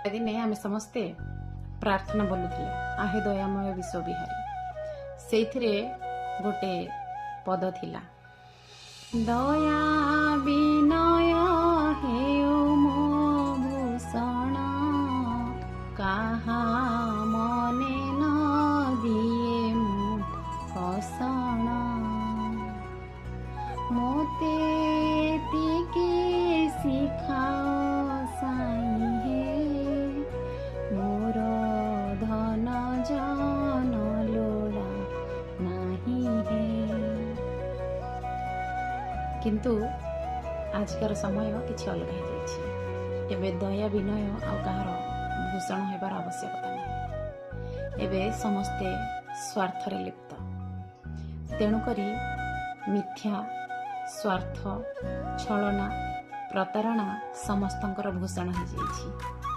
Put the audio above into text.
दिने आम समस्ते प्रार्थना बोलुले आहे दयामय विश्व बिहारी से गोटे पद थिला दया विनय हेउ मो भूषण कहा मने न दिए मु कषण मोते तिके शिखाओ साई हे मोर धन जन लोड़ा नाही हे। किंतु आजकार समय किसी अलग हो दया विनय आउ कहार भूषण होबार आवश्यकता नहीं। एबे समस्ते स्वार्थ रे लिप्त तेणुकरी मिथ्या स्वार्थ छलना प्रतारणा समस्तंकर भूषण हो जाइछि।